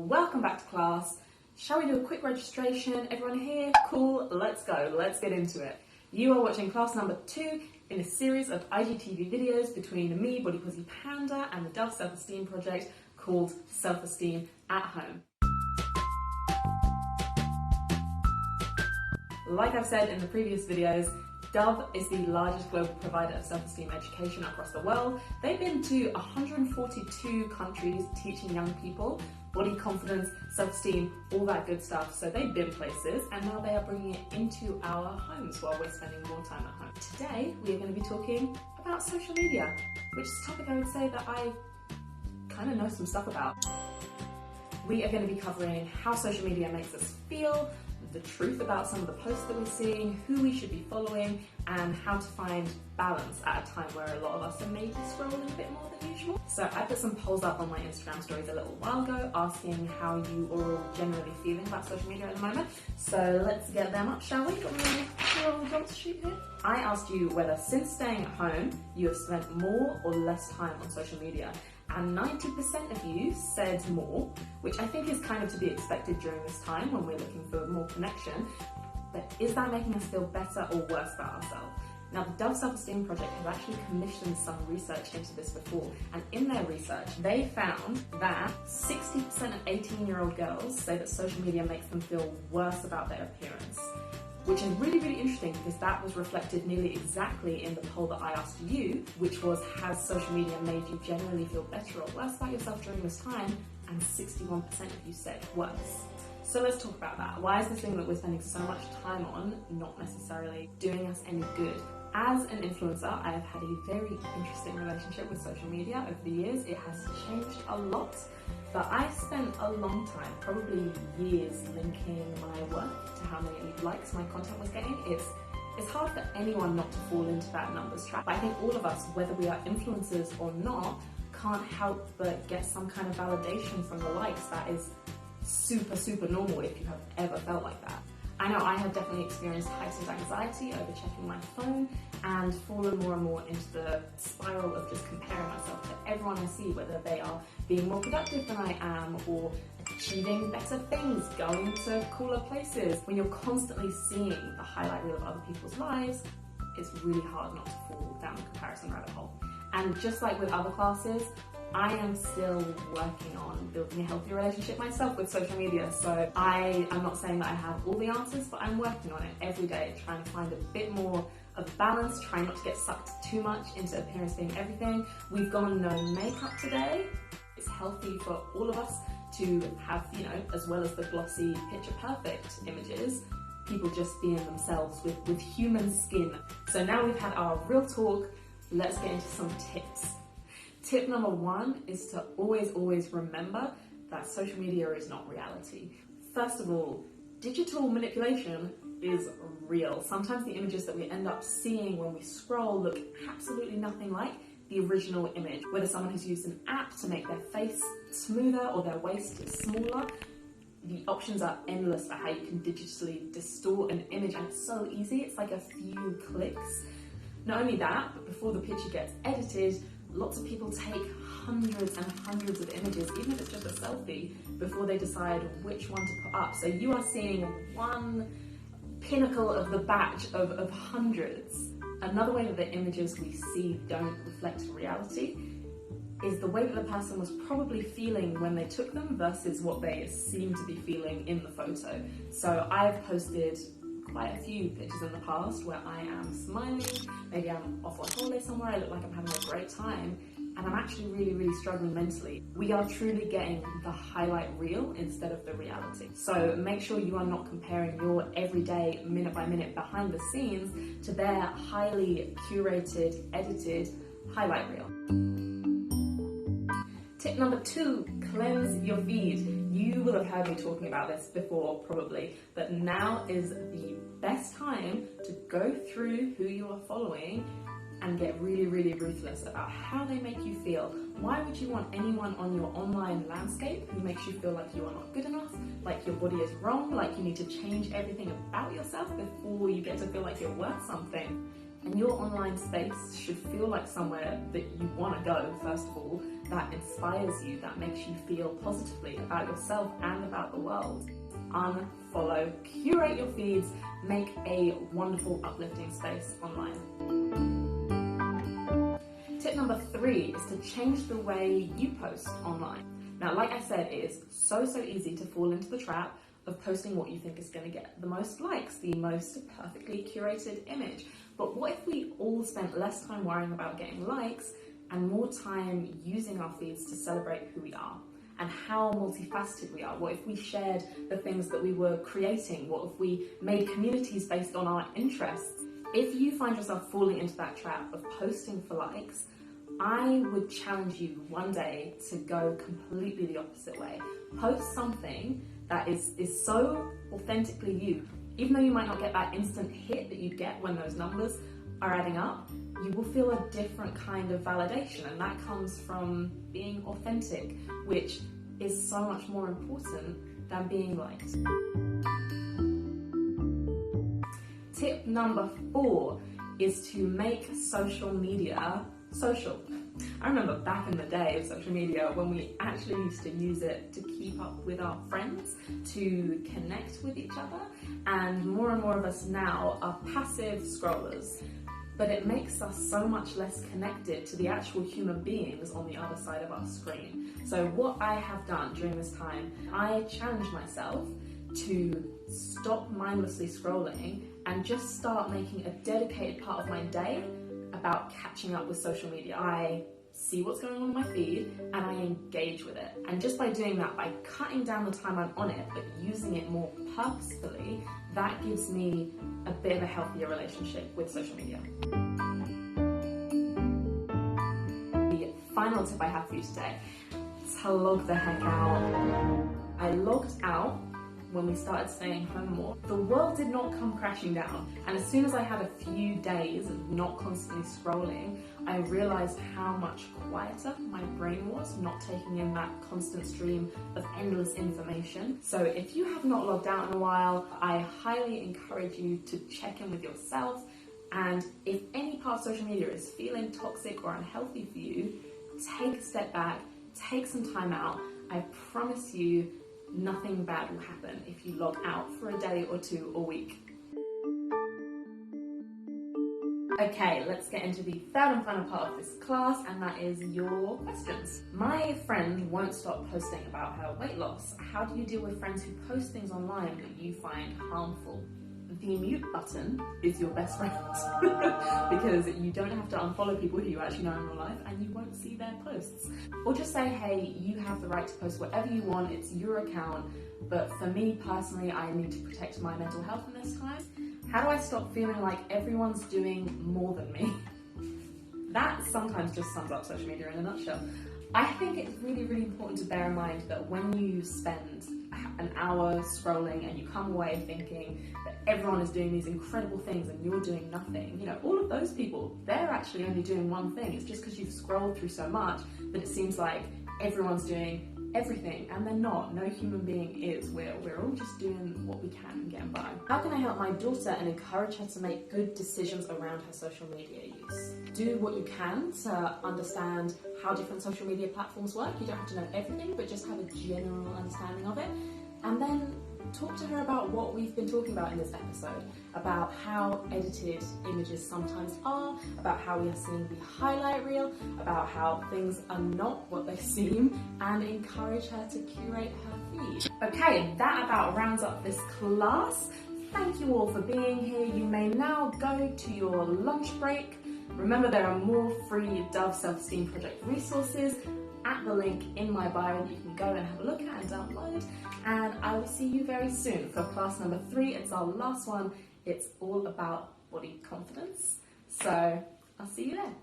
welcome back to class. Shall we do a quick registration? Everyone here? Cool, let's go, let's get into it. You are watching class number 2 in a series of IGTV videos between me, Body Pussy Panda, and the Dove Self-Esteem Project called Self-Esteem at Home. Like I've said in the previous videos, Dove is the largest global provider of self-esteem education across the world. They've been to 142 countries teaching young people body confidence, self-esteem, all that good stuff. So they've been places, and now they are bringing it into our homes while we're spending more time at home. Today, we are going to be talking about social media, which is a topic I would say that I kind of know some stuff about. We are going to be covering how social media makes us feel, the truth about some of the posts that we're seeing, who we should be following, and how to find balance at a time where a lot of us are maybe scrolling a bit more than usual. So I put some polls up on my Instagram stories a little while ago asking how you are all generally feeling about social media at the moment. So let's get them up, shall we? Got my little results sheet here. I asked you whether since staying at home you have spent more or less time on social media. And 90% of you said more, which I think is kind of to be expected during this time when we're looking for more connection. But is that making us feel better or worse about ourselves? Now, the Dove Self-Esteem Project has actually commissioned some research into this before, and in their research, they found that 60% of 18-year-old girls say that social media makes them feel worse about their appearance, which is really, really interesting because that was reflected nearly exactly in the poll that I asked you, which was, has social media made you generally feel better or worse about yourself during this time? And 61% of you said worse. So let's talk about that. Why is this thing that we're spending so much time on not necessarily doing us any good? As an influencer, I have had a very interesting relationship with social media over the years. It has changed a lot, but I spent a long time, probably years, linking my work to how many likes my content was getting. It's hard for anyone not to fall into that numbers trap. I think all of us, whether we are influencers or not, can't help but get some kind of validation from the likes. That is super, super normal if you have ever felt like that. I know I have definitely experienced heightened anxiety over checking my phone and fallen more and more into the spiral of just comparing myself to everyone I see, whether they are being more productive than I am or achieving better things, going to cooler places. When you're constantly seeing the highlight reel of other people's lives, it's really hard not to fall down the comparison rabbit hole. And just like with other classes, I am still working on building a healthy relationship myself with social media. So I am not saying that I have all the answers, but I'm working on it every day, trying to find a bit more of balance, trying not to get sucked too much into appearance being everything. We've gone no makeup today. It's healthy for all of us to have, as well as the glossy picture perfect images, people just being themselves with human skin. So now we've had our real talk, let's get into some tips. Tip number 1 is to always remember that social media is not reality. First of all, digital manipulation is real. Sometimes the images that we end up seeing when we scroll look absolutely nothing like the original image. Whether someone has used an app to make their face smoother or their waist smaller, the options are endless for how you can digitally distort an image, and it's so easy. It's like a few clicks. Not only that, but before the picture gets edited, lots of people take hundreds and hundreds of images, even if it's just a selfie, before they decide which one to put up. So you are seeing one pinnacle of the batch of hundreds. Another way that the images we see don't reflect reality is the way that the person was probably feeling when they took them versus what they seem to be feeling in the photo. So I've posted quite a few pictures in the past where I am smiling, maybe I'm off on holiday somewhere, I look like I'm having a great time, and I'm actually really struggling mentally. We are truly getting the highlight reel instead of the reality. So make sure you are not comparing your everyday, minute by minute behind the scenes to their highly curated, edited highlight reel. Tip number 2, cleanse your feed. You will have heard me talking about this before probably, but now is the best time to go through who you are following and get really ruthless about how they make you feel. Why would you want anyone on your online landscape who makes you feel like you are not good enough, like your body is wrong, like you need to change everything about yourself before you get to feel like you're worth something? And your online space should feel like somewhere that you want to go, first of all, that inspires you, that makes you feel positively about yourself and about the world. Unfollow, curate your feeds, make a wonderful, uplifting space online. Tip number 3 is to change the way you post online. Now, like I said, it is so easy to fall into the trap of posting what you think is going to get the most likes, the most perfectly curated image. But what if we all spent less time worrying about getting likes and more time using our feeds to celebrate who we are and how multifaceted we are? What if we shared the things that we were creating? What if we made communities based on our interests? If you find yourself falling into that trap of posting for likes, I would challenge you one day to go completely the opposite way. Post something that is so authentically you. Even though you might not get that instant hit that you'd get when those numbers are adding up, you will feel a different kind of validation, and that comes from being authentic, which is so much more important than being liked. Tip number 4 is to make social media social. I remember back in the day of social media when we actually used to use it to keep up with our friends, to connect with each other, and more of us now are passive scrollers. But it makes us so much less connected to the actual human beings on the other side of our screen. So what I have done during this time, I challenged myself to stop mindlessly scrolling and just start making a dedicated part of my day about catching up with social media. I see what's going on in my feed and I engage with it. And just by doing that, by cutting down the time I'm on it, but using it more purposefully, that gives me a bit of a healthier relationship with social media. The final tip I have for you today is to log the heck out. I logged out when we started staying home more. The world did not come crashing down, and as soon as I had a few days of not constantly scrolling, I realized how much quieter my brain was, not taking in that constant stream of endless information. So if you have not logged out in a while, I highly encourage you to check in with yourself, and if any part of social media is feeling toxic or unhealthy for you, take a step back, take some time out. I promise you, nothing bad will happen if you log out for a day or two a week. Okay, let's get into the third and final part of this class, and that is your questions. My friend won't stop posting about her weight loss. How do you deal with friends who post things online that you find harmful? The mute button is your best friend because you don't have to unfollow people who you actually know in real life and you won't see their posts. Or just say, hey, you have the right to post whatever you want, it's your account, but for me personally, I need to protect my mental health in this time. How do I stop feeling like everyone's doing more than me? That sometimes just sums up social media in a nutshell. I think it's really important to bear in mind that when you spend an hour scrolling and you come away thinking that everyone is doing these incredible things and you're doing nothing, you know, all of those people, they're actually only doing one thing. It's just because you've scrolled through so much that it seems like everyone's doing everything, and they're not. No human being is. We're all just doing what we can and getting by. How can I help my daughter and encourage her to make good decisions around her social media use? Do what you can to understand how different social media platforms work. You don't have to know everything, but just have a general understanding of it. And then talk to her about what we've been talking about in this episode, about how edited images sometimes are, about how we are seeing the highlight reel, about how things are not what they seem, and encourage her to curate her feed. Okay, that about rounds up this class. Thank you all for being here. You may now go to your lunch break. Remember, there are more free Dove Self-Esteem Project resources at the link in my bio that you can go and have a look at and download. And I will see you very soon for class number 3. It's our last one. It's all about body confidence. So I'll see you there.